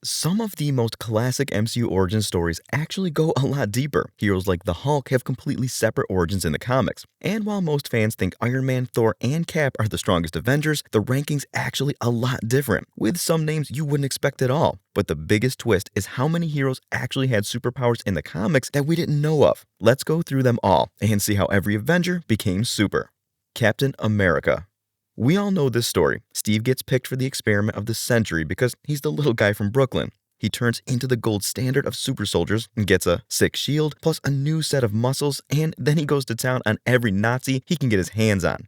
Some of the most classic MCU origin stories actually go a lot deeper. Heroes like the Hulk have completely separate origins in the comics. And while most fans think Iron Man, Thor, and Cap are the strongest Avengers, the ranking's actually a lot different, with some names you wouldn't expect at all. But the biggest twist is how many heroes actually had superpowers in the comics that we didn't know of. Let's go through them all and see how every Avenger became super. Captain America. We all know this story. Steve gets picked for the experiment of the century because he's the little guy from Brooklyn. He turns into the gold standard of super soldiers and gets a sick shield plus a new set of muscles, and then he goes to town on every Nazi he can get his hands on.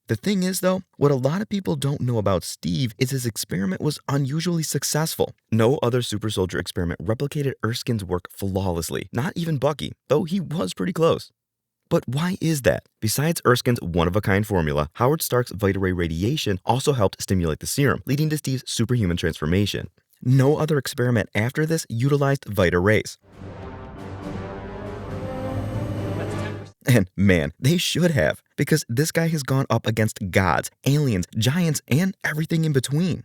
The thing is though, what a lot of people don't know about Steve is his experiment was unusually successful. No other super soldier experiment replicated Erskine's work flawlessly, not even Bucky, though he was pretty close. But why is that? Besides Erskine's one-of-a-kind formula, Howard Stark's Vita-Ray radiation also helped stimulate the serum, leading to Steve's superhuman transformation. No other experiment after this utilized Vita Rays. And man, they should have, because this guy has gone up against gods, aliens, giants, and everything in between.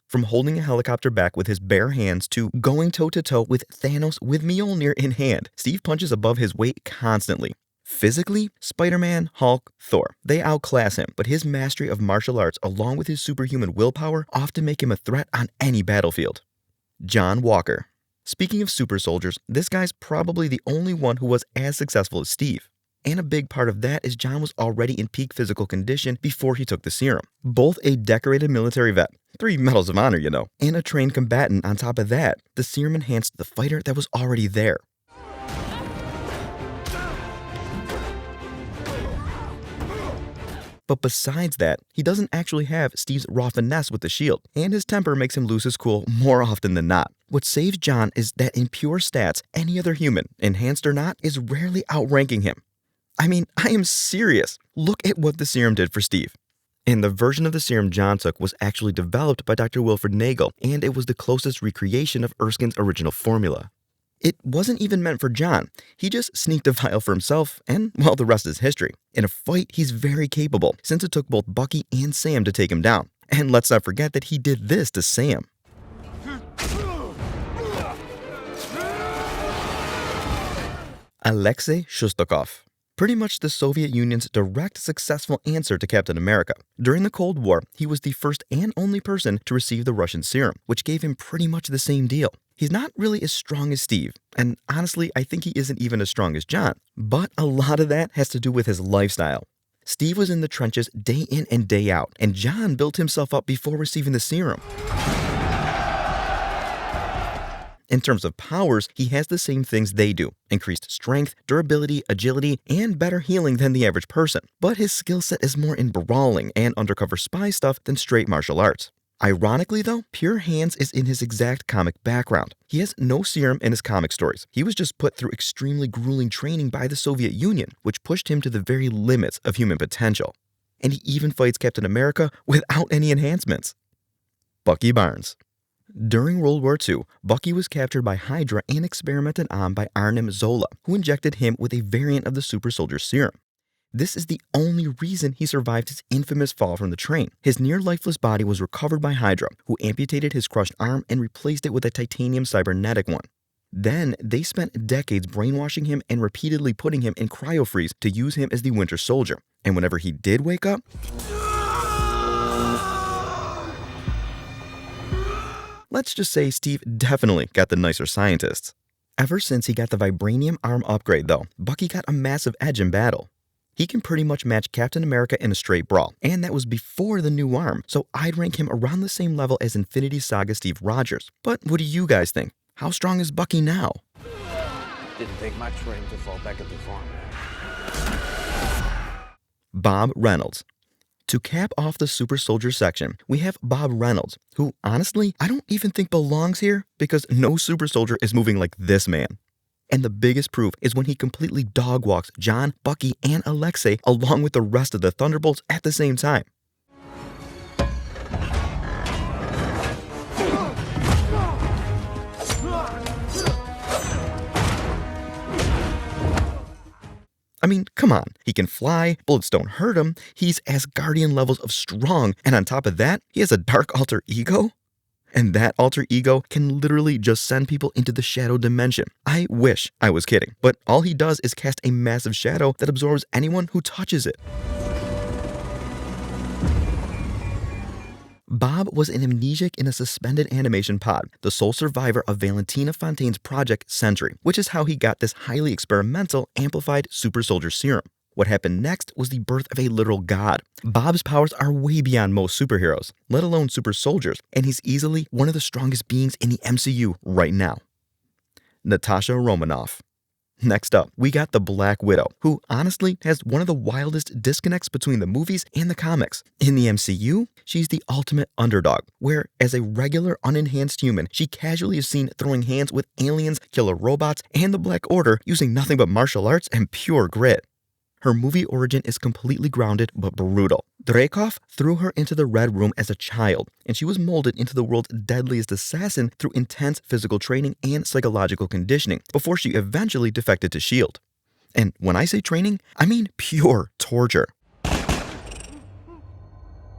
From holding a helicopter back with his bare hands to going toe-to-toe with Thanos with Mjolnir in hand, Steve punches above his weight constantly. Physically, Spider-Man, Hulk, Thor, they outclass him, but his mastery of martial arts along with his superhuman willpower often make him a threat on any battlefield. John Walker. Speaking of super soldiers, this guy's probably the only one who was as successful as Steve. And a big part of that is John was already in peak physical condition before he took the serum. Both a decorated military vet, 3 medals of honor, and a trained combatant on top of that. The serum enhanced the fighter that was already there. But besides that, he doesn't actually have Steve's raw finesse with the shield, and his temper makes him lose his cool more often than not. What saves John is that in pure stats, any other human, enhanced or not, is rarely outranking him. I mean, I am serious. Look at what the serum did for Steve. And the version of the serum John took was actually developed by Dr. Wilfred Nagel, and it was the closest recreation of Erskine's original formula. It wasn't even meant for John. He just sneaked a vial for himself, and, well, the rest is history. In a fight, he's very capable, since it took both Bucky and Sam to take him down. And let's not forget that he did this to Sam. Alexei Shostakov. Pretty much the Soviet Union's direct successful answer to Captain America. During the Cold War, he was the first and only person to receive the Russian serum, which gave him pretty much the same deal. He's not really as strong as Steve, and honestly, I think he isn't even as strong as John. But a lot of that has to do with his lifestyle. Steve was in the trenches day in and day out, and John built himself up before receiving the serum. In terms of powers, he has the same things they do. Increased strength, durability, agility, and better healing than the average person. But his skill set is more in brawling and undercover spy stuff than straight martial arts. Ironically though, pure hands is in his exact comic background. He has no serum in his comic stories. He was just put through extremely grueling training by the Soviet Union, which pushed him to the very limits of human potential. And he even fights Captain America without any enhancements. Bucky Barnes. During World War II, Bucky was captured by Hydra and experimented on by Arnim Zola, who injected him with a variant of the super soldier serum. This is the only reason he survived his infamous fall from the train. His near-lifeless body was recovered by Hydra, who amputated his crushed arm and replaced it with a titanium cybernetic one. Then, they spent decades brainwashing him and repeatedly putting him in cryo-freeze to use him as the Winter Soldier. And whenever he did wake up, let's just say Steve definitely got the nicer scientists. Ever since he got the vibranium arm upgrade though, Bucky got a massive edge in battle. He can pretty much match Captain America in a straight brawl, and that was before the new arm, so I'd rank him around the same level as Infinity Saga Steve Rogers. But what do you guys think? How strong is Bucky now? Didn't take much for him to fall back into form. Bob Reynolds. To cap off the super soldier section, we have Bob Reynolds, who honestly, I don't even think belongs here because no super soldier is moving like this man. And the biggest proof is when he completely dog walks John, Bucky, and Alexei along with the rest of the Thunderbolts at the same time. I mean, come on. He can fly, bullets don't hurt him, he's Asgardian levels of strong, and on top of that, he has a dark alter ego? And that alter ego can literally just send people into the shadow dimension. I wish I was kidding, but all he does is cast a massive shadow that absorbs anyone who touches it. Bob was an amnesiac in a suspended animation pod, the sole survivor of Valentina Fontaine's Project Sentry, which is how he got this highly experimental, amplified super soldier serum. What happened next was the birth of a literal god. Bob's powers are way beyond most superheroes, let alone super soldiers, and he's easily one of the strongest beings in the MCU right now. Natasha Romanoff. Next up, we got the Black Widow, who honestly has one of the wildest disconnects between the movies and the comics. In the MCU, she's the ultimate underdog, where as a regular unenhanced human, she casually is seen throwing hands with aliens, killer robots, and the Black Order using nothing but martial arts and pure grit. Her movie origin is completely grounded but brutal. Dreykov threw her into the Red Room as a child, and she was molded into the world's deadliest assassin through intense physical training and psychological conditioning before she eventually defected to S.H.I.E.L.D. And when I say training, I mean pure torture.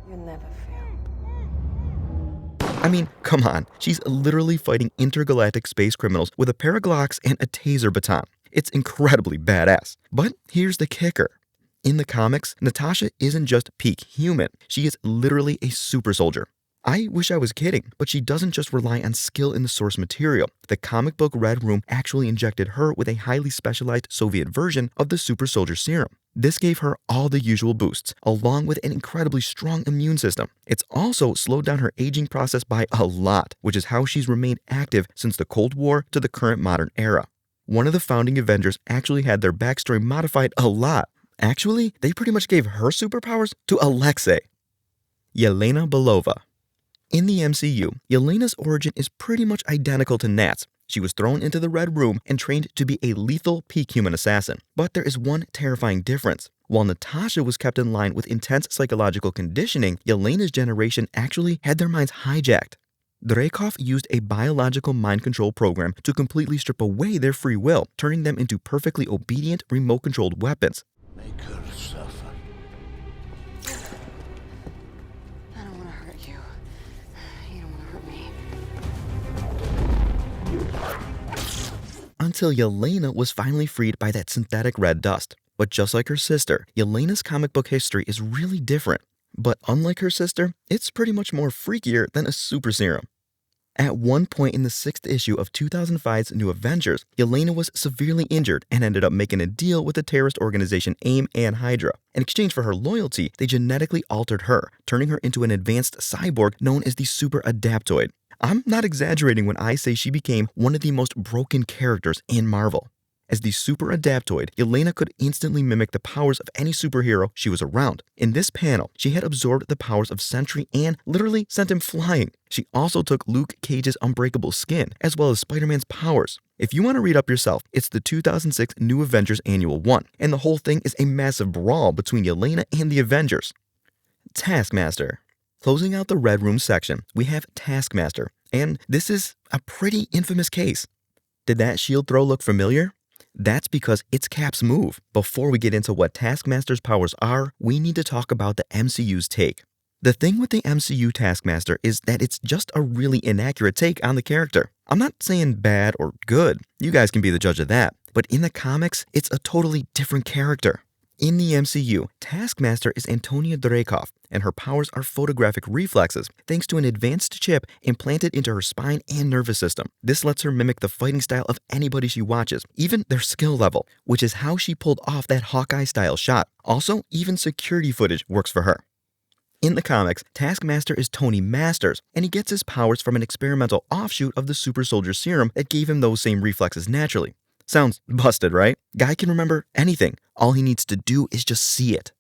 You'll never fail. I mean, come on, she's literally fighting intergalactic space criminals with a pair of Glocks and a taser baton. It's incredibly badass. But here's the kicker. In the comics, Natasha isn't just peak human. She is literally a super soldier. I wish I was kidding, but she doesn't just rely on skill in the source material. The comic book Red Room actually injected her with a highly specialized Soviet version of the super soldier serum. This gave her all the usual boosts, along with an incredibly strong immune system. It's also slowed down her aging process by a lot, which is how she's remained active since the Cold War to the current modern era. One of the founding Avengers actually had their backstory modified a lot. Actually, they pretty much gave her superpowers to Alexei. Yelena Belova. In the MCU, Yelena's origin is pretty much identical to Nat's. She was thrown into the Red Room and trained to be a lethal peak human assassin. But there is one terrifying difference. While Natasha was kept in line with intense psychological conditioning, Yelena's generation actually had their minds hijacked. Dreykov used a biological mind control program to completely strip away their free will, turning them into perfectly obedient, remote-controlled weapons. Make her suffer. I don't want to hurt you. You don't want to hurt me. Until Yelena was finally freed by that synthetic red dust. But just like her sister, Yelena's comic book history is really different. But unlike her sister, it's pretty much more freakier than a super serum. At one point in the 6th issue of 2005's New Avengers, Yelena was severely injured and ended up making a deal with the terrorist organization AIM and Hydra. In exchange for her loyalty, they genetically altered her, turning her into an advanced cyborg known as the Super Adaptoid. I'm not exaggerating when I say she became one of the most broken characters in Marvel. As the Super Adaptoid, Yelena could instantly mimic the powers of any superhero she was around. In this panel, she had absorbed the powers of Sentry and literally sent him flying. She also took Luke Cage's unbreakable skin, as well as Spider-Man's powers. If you want to read up yourself, it's the 2006 New Avengers Annual 1, and the whole thing is a massive brawl between Yelena and the Avengers. Taskmaster. Closing out the Red Room section, we have Taskmaster, and this is a pretty infamous case. Did that shield throw look familiar? That's because it's Cap's move. Before we get into what Taskmaster's powers are, we need to talk about the MCU's take. The thing with the MCU Taskmaster is that it's just a really inaccurate take on the character. I'm not saying bad or good, you guys can be the judge of that, but in the comics, it's a totally different character. In the MCU, Taskmaster is Antonia Dreykov, and her powers are photographic reflexes, thanks to an advanced chip implanted into her spine and nervous system. This lets her mimic the fighting style of anybody she watches, even their skill level, which is how she pulled off that Hawkeye-style shot. Also, even security footage works for her. In the comics, Taskmaster is Tony Masters, and he gets his powers from an experimental offshoot of the super soldier serum that gave him those same reflexes naturally. Sounds busted, right? Guy can remember anything. All he needs to do is just see it.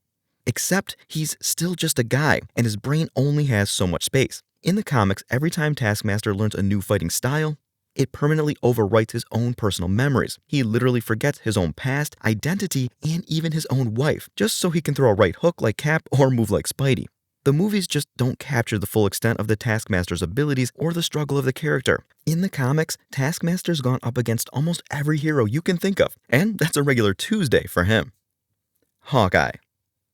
Except he's still just a guy, and his brain only has so much space. In the comics, every time Taskmaster learns a new fighting style, it permanently overwrites his own personal memories. He literally forgets his own past, identity, and even his own wife, just so he can throw a right hook like Cap or move like Spidey. The movies just don't capture the full extent of the Taskmaster's abilities or the struggle of the character. In the comics, Taskmaster's gone up against almost every hero you can think of, and that's a regular Tuesday for him. Hawkeye.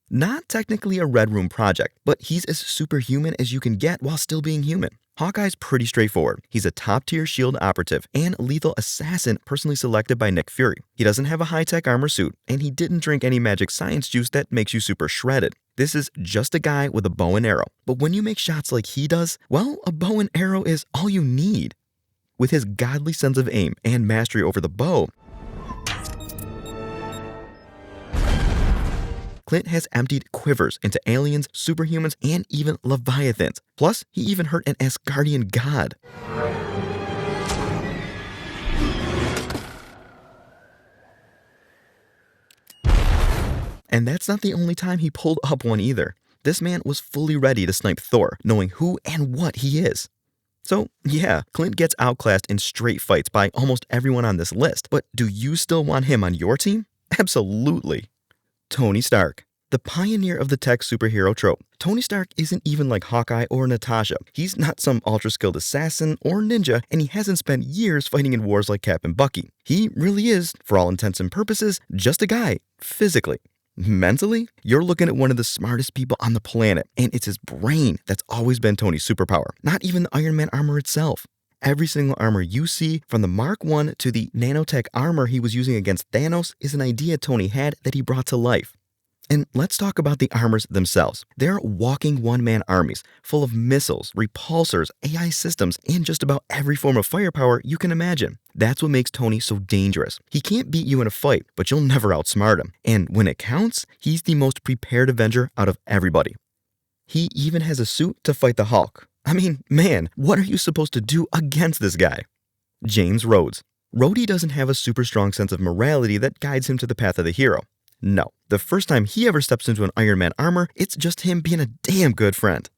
Not technically a Red Room project, but he's as superhuman as you can get while still being human. Hawkeye's pretty straightforward. He's a top-tier S.H.I.E.L.D. operative and lethal assassin personally selected by Nick Fury. He doesn't have a high-tech armor suit, and he didn't drink any magic science juice that makes you super shredded. This is just a guy with a bow and arrow. But when you make shots like he does, well, a bow and arrow is all you need. With his godly sense of aim and mastery over the bow, Clint has emptied quivers into aliens, superhumans, and even leviathans. Plus, he even hurt an Asgardian god. And that's not the only time he pulled up one either. This man was fully ready to snipe Thor, knowing who and what he is. So, yeah, Clint gets outclassed in straight fights by almost everyone on this list, but do you still want him on your team? Absolutely. Tony Stark. The pioneer of the tech superhero trope. Tony Stark isn't even like Hawkeye or Natasha. He's not some ultra-skilled assassin or ninja, and he hasn't spent years fighting in wars like Cap and Bucky. He really is, for all intents and purposes, just a guy, physically. Mentally, you're looking at one of the smartest people on the planet, and it's his brain that's always been Tony's superpower, not even the Iron Man armor itself. Every single armor you see, from the Mark I to the nanotech armor he was using against Thanos, is an idea Tony had that he brought to life. And let's talk about the armors themselves. They're walking one-man armies, full of missiles, repulsors, AI systems, and just about every form of firepower you can imagine. That's what makes Tony so dangerous. He can't beat you in a fight, but you'll never outsmart him. And when it counts, he's the most prepared Avenger out of everybody. He even has a suit to fight the Hulk. I mean, man, what are you supposed to do against this guy? James Rhodes. Rhodey doesn't have a super strong sense of morality that guides him to the path of the hero. No, the first time he ever steps into an Iron Man armor, it's just him being a damn good friend.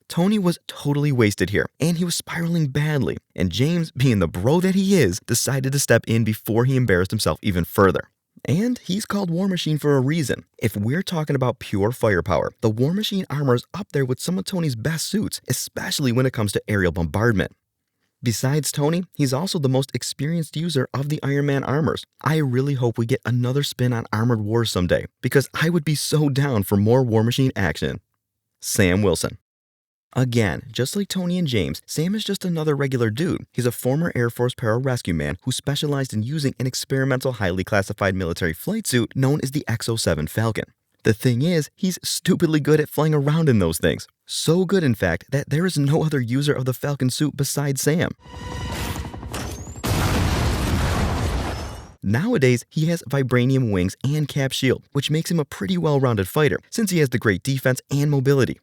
Tony was totally wasted here, and he was spiraling badly, and James, being the bro that he is, decided to step in before he embarrassed himself even further. And he's called War Machine for a reason. If we're talking about pure firepower, the War Machine armor is up there with some of Tony's best suits, especially when it comes to aerial bombardment. Besides Tony, he's also the most experienced user of the Iron Man armors. I really hope we get another spin on Armored Wars someday, because I would be so down for more War Machine action. Sam Wilson. Again, just like Tony and James, Sam is just another regular dude. He's a former Air Force pararescue man who specialized in using an experimental highly classified military flight suit known as the X-07 Falcon. The thing is, he's stupidly good at flying around in those things. So good, in fact, that there is no other user of the Falcon suit besides Sam. Nowadays, he has vibranium wings and cap shield, which makes him a pretty well-rounded fighter, since he has the great defense and mobility.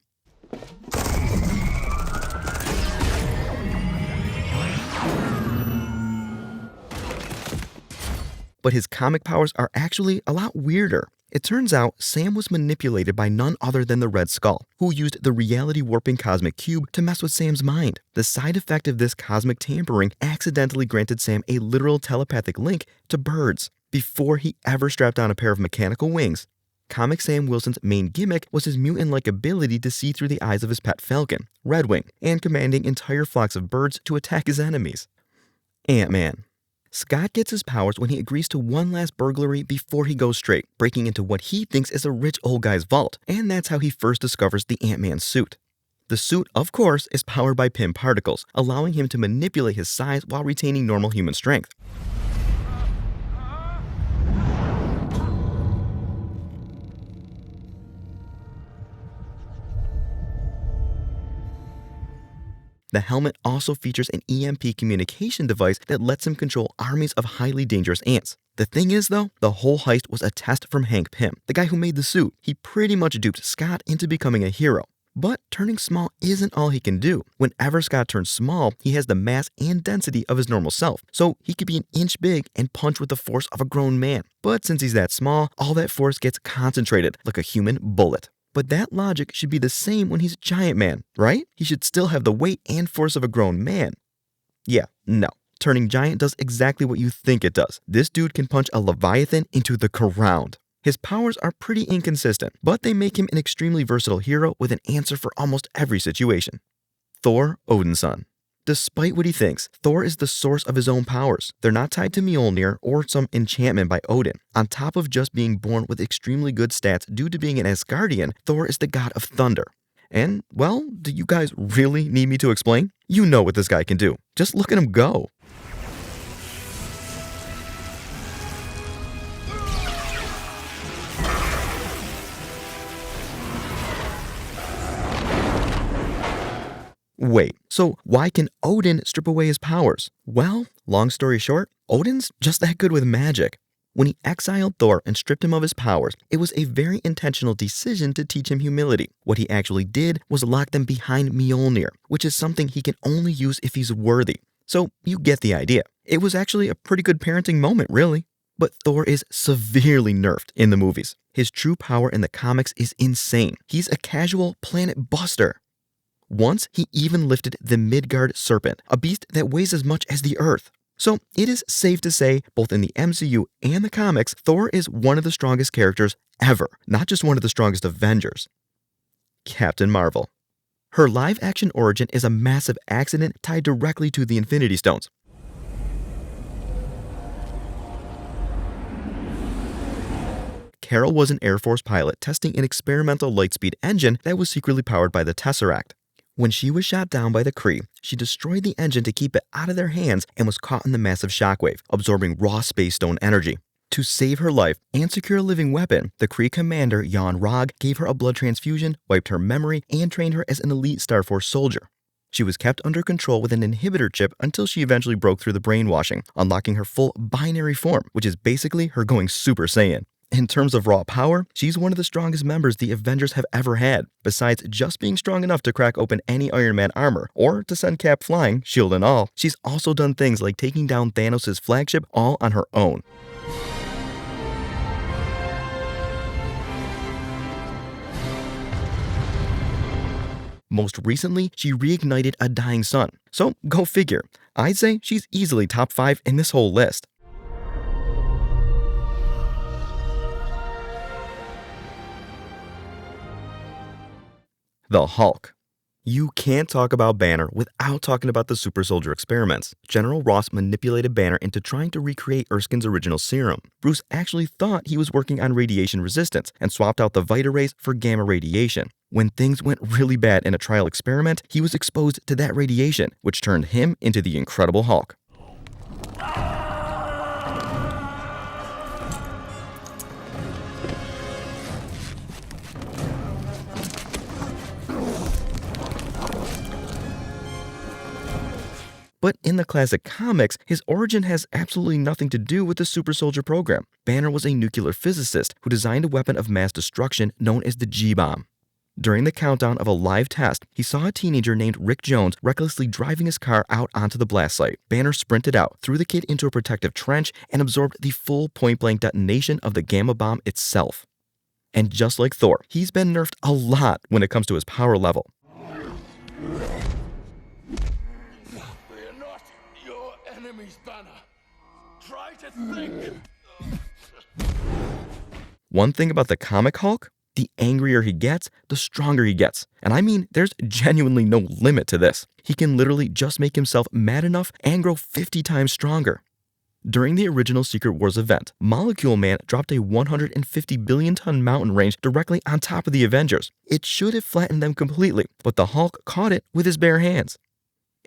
But his comic powers are actually a lot weirder. It turns out Sam was manipulated by none other than the Red Skull, who used the reality-warping cosmic cube to mess with Sam's mind. The side effect of this cosmic tampering accidentally granted Sam a literal telepathic link to birds. Before he ever strapped on a pair of mechanical wings, Comic Sam Wilson's main gimmick was his mutant-like ability to see through the eyes of his pet falcon, Redwing, and commanding entire flocks of birds to attack his enemies. Ant-Man. Scott gets his powers when he agrees to one last burglary before he goes straight, breaking into what he thinks is a rich old guy's vault, and that's how he first discovers the Ant-Man suit. The suit, of course, is powered by Pym particles, allowing him to manipulate his size while retaining normal human strength. The helmet also features an EMP communication device that lets him control armies of highly dangerous ants. The thing is, though, the whole heist was a test from Hank Pym, the guy who made the suit. He pretty much duped Scott into becoming a hero. But turning small isn't all he can do. Whenever Scott turns small, he has the mass and density of his normal self, so he could be an inch big and punch with the force of a grown man. But since he's that small, all that force gets concentrated like a human bullet. But that logic should be the same when he's a giant man, right? He should still have the weight and force of a grown man. Yeah, no. Turning giant does exactly what you think it does. This dude can punch a leviathan into the ground. His powers are pretty inconsistent, but they make him an extremely versatile hero with an answer for almost every situation. Thor, Odin's son. Despite what he thinks, Thor is the source of his own powers. They're not tied to Mjolnir or some enchantment by Odin. On top of just being born with extremely good stats due to being an Asgardian, Thor is the god of thunder. And, well, do you guys really need me to explain? You know what this guy can do. Just look at him go. Wait, so why can Odin strip away his powers? Well, long story short, Odin's just that good with magic. When he exiled Thor and stripped him of his powers, it was a very intentional decision to teach him humility. What he actually did was lock them behind Mjolnir, which is something he can only use if he's worthy. So you get the idea. It was actually a pretty good parenting moment, really. But Thor is severely nerfed in the movies. His true power in the comics is insane. He's a casual planet buster. Once, he even lifted the Midgard serpent, a beast that weighs as much as the Earth. So it is safe to say, both in the MCU and the comics, Thor is one of the strongest characters ever, not just one of the strongest Avengers. Captain Marvel. Her live-action origin is a massive accident tied directly to the Infinity Stones. Carol was an Air Force pilot testing an experimental lightspeed engine that was secretly powered by the Tesseract. When she was shot down by the Kree, she destroyed the engine to keep it out of their hands and was caught in the massive shockwave, absorbing raw space stone energy. To save her life and secure a living weapon, the Kree commander Jan Rog gave her a blood transfusion, wiped her memory, and trained her as an elite Star Force soldier. She was kept under control with an inhibitor chip until she eventually broke through the brainwashing, unlocking her full binary form, which is basically her going Super Saiyan. In terms of raw power, she's one of the strongest members the Avengers have ever had, besides just being strong enough to crack open any Iron Man armor, or to send Cap flying, shield and all. She's also done things like taking down Thanos' flagship all on her own. Most recently, she reignited a dying sun. So go figure. I'd say she's easily top 5 in this whole list. The Hulk. You can't talk about Banner without talking about the super soldier experiments. General Ross manipulated Banner into trying to recreate Erskine's original serum. Bruce actually thought he was working on radiation resistance and swapped out the Vita rays for gamma radiation. When things went really bad in a trial experiment, he was exposed to that radiation, which turned him into the Incredible Hulk. But in the classic comics, his origin has absolutely nothing to do with the super soldier program. Banner was a nuclear physicist who designed a weapon of mass destruction known as the G-bomb. During the countdown of a live test, he saw a teenager named Rick Jones recklessly driving his car out onto the blast site. Banner sprinted out, threw the kid into a protective trench, and absorbed the full point-blank detonation of the gamma bomb itself. And just like Thor, he's been nerfed a lot when it comes to his power level. Banner. Try to think. One thing about the comic Hulk, the angrier he gets, the stronger he gets. And I mean, there's genuinely no limit to this. He can literally just make himself mad enough and grow 50 times stronger. During the original Secret Wars event, Molecule Man dropped a 150 billion ton mountain range directly on top of the Avengers. It should have flattened them completely, but the Hulk caught it with his bare hands.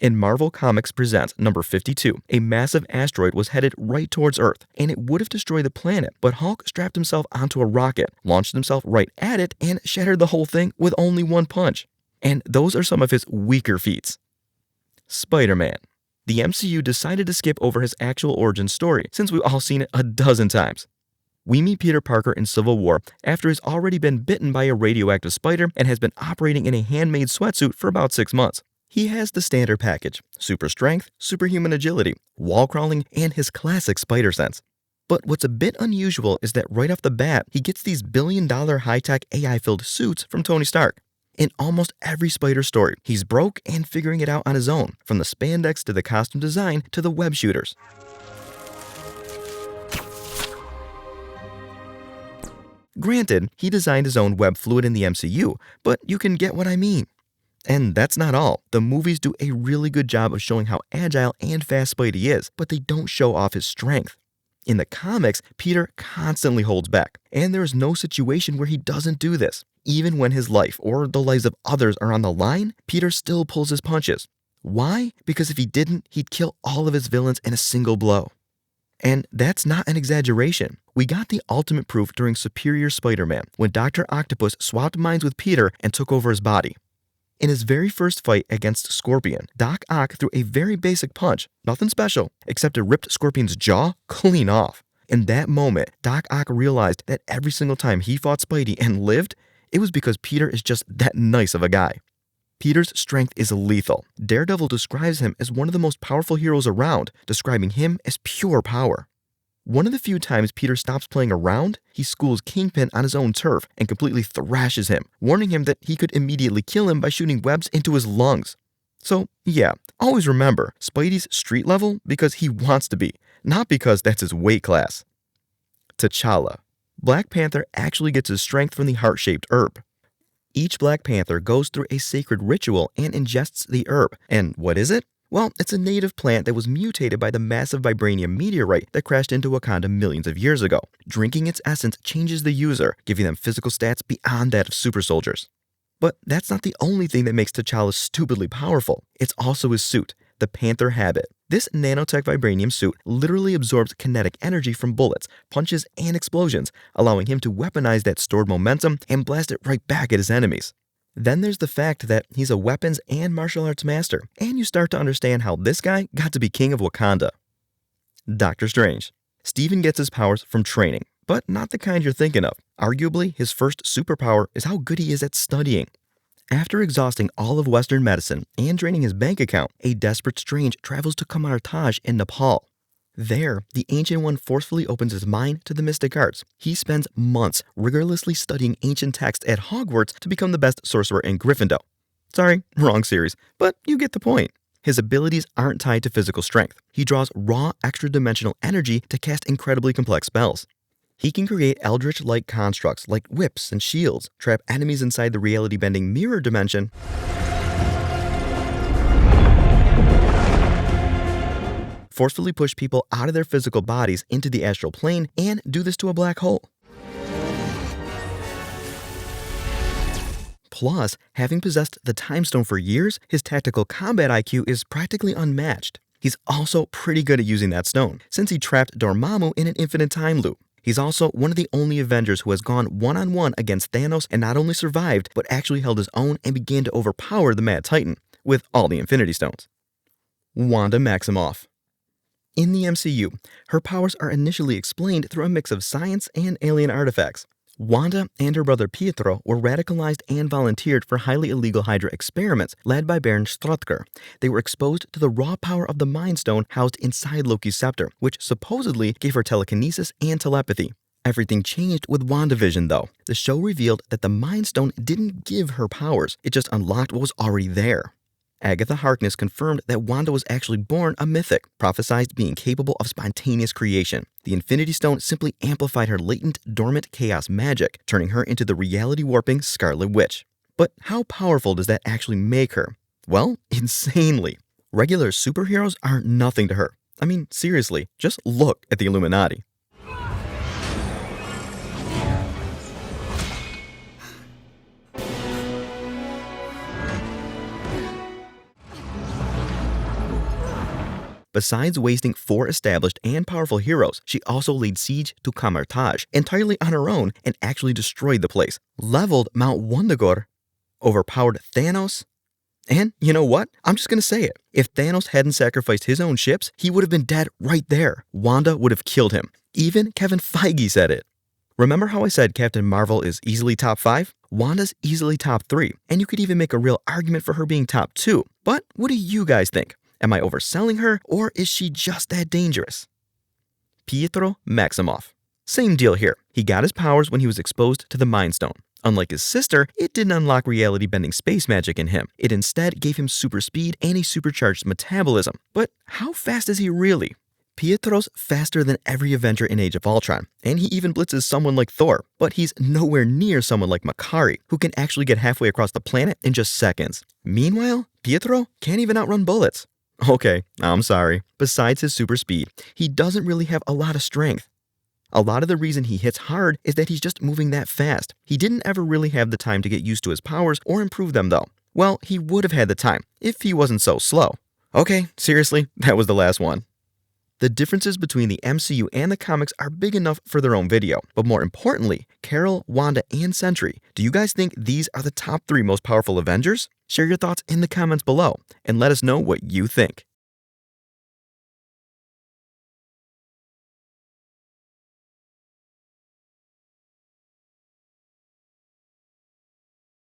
In Marvel Comics Presents number 52, a massive asteroid was headed right towards Earth, and it would have destroyed the planet, but Hulk strapped himself onto a rocket, launched himself right at it, and shattered the whole thing with only one punch. And those are some of his weaker feats. Spider-Man. The MCU decided to skip over his actual origin story, since we've all seen it a dozen times. We meet Peter Parker in Civil War after he's already been bitten by a radioactive spider and has been operating in a handmade sweatsuit for about 6 months. He has the standard package: super strength, superhuman agility, wall crawling, and his classic spider sense. But what's a bit unusual is that right off the bat, he gets these billion-dollar high-tech AI-filled suits from Tony Stark. In almost every spider story, he's broke and figuring it out on his own, from the spandex to the costume design to the web shooters. Granted, he designed his own web fluid in the MCU, but you can get what I mean. And that's not all. The movies do a really good job of showing how agile and fast Spidey is, but they don't show off his strength. In the comics, Peter constantly holds back, and there is no situation where he doesn't do this. Even when his life or the lives of others are on the line, Peter still pulls his punches. Why? Because if he didn't, he'd kill all of his villains in a single blow. And that's not an exaggeration. We got the ultimate proof during Superior Spider-Man, when Dr. Octopus swapped minds with Peter and took over his body. In his very first fight against Scorpion, Doc Ock threw a very basic punch, nothing special, except it ripped Scorpion's jaw clean off. In that moment, Doc Ock realized that every single time he fought Spidey and lived, it was because Peter is just that nice of a guy. Peter's strength is lethal. Daredevil describes him as one of the most powerful heroes around, describing him as pure power. One of the few times Peter stops playing around, he schools Kingpin on his own turf and completely thrashes him, warning him that he could immediately kill him by shooting webs into his lungs. So yeah, always remember, Spidey's street level because he wants to be, not because that's his weight class. T'Challa. Black Panther actually gets his strength from the heart-shaped herb. Each Black Panther goes through a sacred ritual and ingests the herb. And what is it? Well, it's a native plant that was mutated by the massive vibranium meteorite that crashed into Wakanda millions of years ago. Drinking its essence changes the user, giving them physical stats beyond that of super soldiers. But that's not the only thing that makes T'Challa stupidly powerful. It's also his suit, the Panther Habit. This nanotech vibranium suit literally absorbs kinetic energy from bullets, punches, and explosions, allowing him to weaponize that stored momentum and blast it right back at his enemies. Then there's the fact that he's a weapons and martial arts master, and you start to understand how this guy got to be king of Wakanda. Doctor Strange. Stephen gets his powers from training, but not the kind you're thinking of. Arguably, his first superpower is how good he is at studying. After exhausting all of Western medicine and draining his bank account, a desperate Strange travels to Kamartaj in Nepal. There, the Ancient One forcefully opens his mind to the mystic arts. He spends months rigorously studying ancient texts at Hogwarts to become the best sorcerer in Gryffindor. Sorry, wrong series, but you get the point. His abilities aren't tied to physical strength. He draws raw, extra-dimensional energy to cast incredibly complex spells. He can create eldritch-like constructs like whips and shields, trap enemies inside the reality-bending mirror dimension, forcefully push people out of their physical bodies into the astral plane, and do this to a black hole. Plus, having possessed the Time Stone for years, his tactical combat IQ is practically unmatched. He's also pretty good at using that stone, since he trapped Dormammu in an infinite time loop. He's also one of the only Avengers who has gone one-on-one against Thanos and not only survived, but actually held his own and began to overpower the Mad Titan, with all the Infinity Stones. Wanda Maximoff. In the MCU, her powers are initially explained through a mix of science and alien artifacts. Wanda and her brother Pietro were radicalized and volunteered for highly illegal Hydra experiments led by Baron Strucker. They were exposed to the raw power of the Mind Stone housed inside Loki's scepter, which supposedly gave her telekinesis and telepathy. Everything changed with WandaVision, though. The show revealed that the Mind Stone didn't give her powers, it just unlocked what was already there. Agatha Harkness confirmed that Wanda was actually born a mythic, prophesized being capable of spontaneous creation. The Infinity Stone simply amplified her latent, dormant chaos magic, turning her into the reality-warping Scarlet Witch. But how powerful does that actually make her? Well, insanely. Regular superheroes are nothing to her. I mean, seriously, just look at the Illuminati. Besides wasting 4 established and powerful heroes, she also laid siege to Kamartaj entirely on her own and actually destroyed the place, leveled Mount Wundagore, overpowered Thanos, and you know what? I'm just gonna say it. If Thanos hadn't sacrificed his own ships, he would have been dead right there. Wanda would have killed him. Even Kevin Feige said it. Remember how I said Captain Marvel is easily top 5? Wanda's easily top 3, and you could even make a real argument for her being top 2. But what do you guys think? Am I overselling her, or is she just that dangerous? Pietro Maximoff. Same deal here. He got his powers when he was exposed to the Mind Stone. Unlike his sister, it didn't unlock reality-bending space magic in him. It instead gave him super speed and a supercharged metabolism. But how fast is he really? Pietro's faster than every Avenger in Age of Ultron, and he even blitzes someone like Thor, but he's nowhere near someone like Makari, who can actually get halfway across the planet in just seconds. Meanwhile, Pietro can't even outrun bullets. Okay, I'm sorry. Besides his super speed, he doesn't really have a lot of strength. A lot of the reason he hits hard is that he's just moving that fast. He didn't ever really have the time to get used to his powers or improve them though. Well, he would have had the time if he wasn't so slow. Okay, seriously, that was the last one. The differences between the MCU and the comics are big enough for their own video, but more importantly, Carol, Wanda, and Sentry, do you guys think these are the top 3 most powerful Avengers? Share your thoughts in the comments below, and let us know what you think.